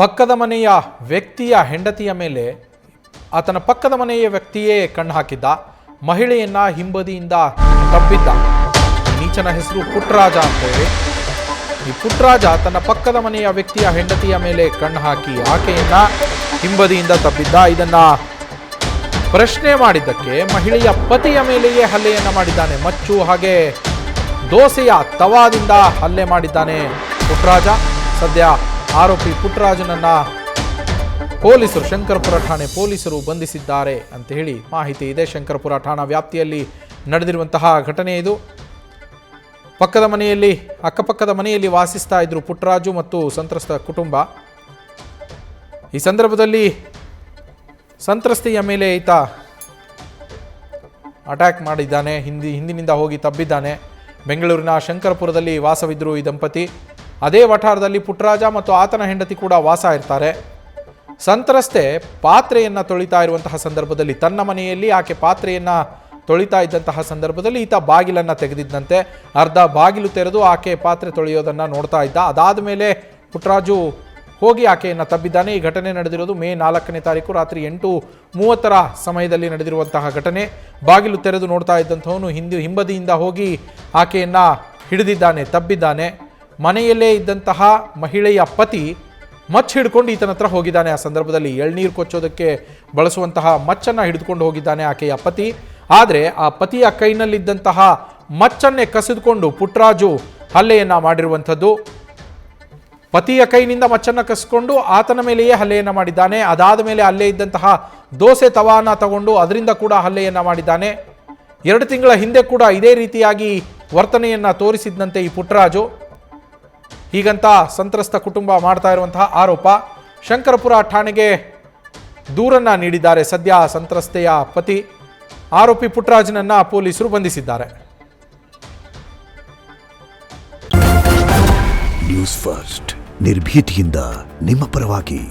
ಪಕ್ಕದ ಮನೆಯ ವ್ಯಕ್ತಿಯ ಹೆಂಡತಿಯ ಮೇಲೆ ಆತನ ಪಕ್ಕದ ಮನೆಯ ವ್ಯಕ್ತಿಯೇ ಕಣ್ಣು ಹಾಕಿದ್ದ. ಮಹಿಳೆಯನ್ನ ಹಿಂಬದಿಯಿಂದ ತಬ್ಬಿದ್ದ. ನೀಚನ ಹೆಸರು ಪುಟ್ಟರಾಜ ಅಂತೇಳಿ. ಈ ಪುಟ್ಟರಾಜ ತನ್ನ ಪಕ್ಕದ ಮನೆಯ ವ್ಯಕ್ತಿಯ ಹೆಂಡತಿಯ ಮೇಲೆ ಕಣ್ಣು ಹಾಕಿ ಆಕೆಯನ್ನ ಹಿಂಬದಿಯಿಂದ ತಬ್ಬಿದ್ದ. ಇದನ್ನ ಪ್ರಶ್ನೆ ಮಾಡಿದ್ದಕ್ಕೆ ಮಹಿಳೆಯ ಪತಿಯ ಮೇಲೆಯೇ ಹಲ್ಲೆಯನ್ನ ಮಾಡಿದ್ದಾನೆ. ಮಚ್ಚು ಹಾಗೆ ದೋಸೆಯ ತವಾದಿಂದ ಹಲ್ಲೆ ಮಾಡಿದ್ದಾನೆ ಪುಟ್ಟರಾಜ. ಸದ್ಯ ಆರೋಪಿ ಪುಟ್ಟರಾಜನನ್ನ ಪೊಲೀಸರು, ಶಂಕರಪುರ ಠಾಣೆ ಪೊಲೀಸರು ಬಂಧಿಸಿದ್ದಾರೆ ಅಂತ ಹೇಳಿ ಮಾಹಿತಿ ಇದೆ. ಶಂಕರಪುರ ಠಾಣಾ ವ್ಯಾಪ್ತಿಯಲ್ಲಿ ನಡೆದಿರುವಂತಹ ಘಟನೆ ಇದು. ಅಕ್ಕಪಕ್ಕದ ಮನೆಯಲ್ಲಿ ವಾಸಿಸ್ತಾ ಇದ್ರು ಪುಟ್ಟರಾಜು ಮತ್ತು ಸಂತ್ರಸ್ತ ಕುಟುಂಬ. ಈ ಸಂದರ್ಭದಲ್ಲಿ ಸಂತ್ರಸ್ತೆಯ ಮೇಲೆ ಈತ ಅಟ್ಯಾಕ್ ಮಾಡಿದ್ದಾನೆ. ಹಿಂದಿನಿಂದ ಹೋಗಿ ತಬ್ಬಿದ್ದಾನೆ. ಬೆಂಗಳೂರಿನ ಶಂಕರಪುರದಲ್ಲಿ ವಾಸವಿದ್ರು ಈ ದಂಪತಿ. ಅದೇ ವಠಾರದಲ್ಲಿ ಪುಟ್ಟರಾಜ ಮತ್ತು ಆತನ ಹೆಂಡತಿ ಕೂಡ ವಾಸ ಇರ್ತಾರೆ. ಸಂತ್ರಸ್ತೆ ಪಾತ್ರೆಯನ್ನು ತೊಳಿತಾ ಇರುವಂತಹ ಸಂದರ್ಭದಲ್ಲಿ, ತನ್ನ ಮನೆಯಲ್ಲಿ ಆಕೆ ಪಾತ್ರೆಯನ್ನು ತೊಳಿತಾ ಇದ್ದಂತಹ ಸಂದರ್ಭದಲ್ಲಿ ಈತ ಬಾಗಿಲನ್ನು ತೆಗೆದಿದ್ದಂತೆ. ಅರ್ಧ ಬಾಗಿಲು ತೆರೆದು ಆಕೆ ಪಾತ್ರೆ ತೊಳೆಯೋದನ್ನು ನೋಡ್ತಾ ಇದ್ದ. ಅದಾದ ಮೇಲೆ ಪುಟ್ಟರಾಜು ಹೋಗಿ ಆಕೆಯನ್ನು ತಬ್ಬಿದ್ದಾನೆ. ಈ ಘಟನೆ ನಡೆದಿರೋದು ಮೇ 4ನೇ ತಾರೀಕು ರಾತ್ರಿ 8:30 ಸಮಯದಲ್ಲಿ ನಡೆದಿರುವಂತಹ ಘಟನೆ. ಬಾಗಿಲು ತೆರೆದು ನೋಡ್ತಾ ಇದ್ದಂಥವನು ಹಿಂಬದಿಯಿಂದ ಹೋಗಿ ಆಕೆಯನ್ನು ಹಿಡಿದಿದ್ದಾನೆ, ತಬ್ಬಿದ್ದಾನೆ. ಮನೆಯಲ್ಲೇ ಇದ್ದಂತಹ ಮಹಿಳೆಯ ಪತಿ ಮಚ್ಚು ಹಿಡ್ಕೊಂಡು ಈತನ ಹತ್ರ ಹೋಗಿದ್ದಾನೆ. ಆ ಸಂದರ್ಭದಲ್ಲಿ ಎಳ್ನೀರು ಕೊಚ್ಚೋದಕ್ಕೆ ಬಳಸುವಂತಹ ಮಚ್ಚನ್ನು ಹಿಡಿದುಕೊಂಡು ಹೋಗಿದ್ದಾನೆ ಆಕೆಯ ಪತಿ. ಆದರೆ ಆ ಪತಿಯ ಕೈನಲ್ಲಿದ್ದಂತಹ ಮಚ್ಚನ್ನೇ ಕಸಿದುಕೊಂಡು ಪುಟ್ಟರಾಜು ಹಲ್ಲೆಯನ್ನು ಮಾಡಿರುವಂಥದ್ದು. ಪತಿಯ ಕೈನಿಂದ ಮಚ್ಚನ್ನು ಕಸಿಕೊಂಡು ಆತನ ಮೇಲೆಯೇ ಹಲ್ಲೆಯನ್ನು ಮಾಡಿದ್ದಾನೆ. ಅದಾದ ಮೇಲೆ ಅಲ್ಲೇ ಇದ್ದಂತಹ ದೋಸೆ ತವಾನ ತಗೊಂಡು ಅದರಿಂದ ಕೂಡ ಹಲ್ಲೆಯನ್ನು ಮಾಡಿದ್ದಾನೆ. 2 ತಿಂಗಳ ಹಿಂದೆ ಕೂಡ ಇದೇ ರೀತಿಯಾಗಿ ವರ್ತನೆಯನ್ನು ತೋರಿಸಿದ್ದಂತೆ ಈ ಪುಟ್ಟರಾಜು. ಹೀಗಂತ ಸಂತ್ರಸ್ತ ಕುಟುಂಬ ಮಾಡ್ತಾ ಇರುವಂತಹ ಆರೋಪ. ಶಂಕರಪುರ ಠಾಣೆಗೆ ದೂರನ್ನು ನೀಡಿದ್ದಾರೆ ಸದ್ಯ ಸಂತ್ರಸ್ತೆಯ ಪತಿ. ಆರೋಪಿ ಪುಟ್ಟರಾಜನನ್ನ ಪೊಲೀಸರು ಬಂಧಿಸಿದ್ದಾರೆ. ನ್ಯೂಸ್ ಫಸ್ಟ್, ನಿರ್ಭೀತಿಯಿಂದ ನಿಮ್ಮ ಪರವಾಗಿ.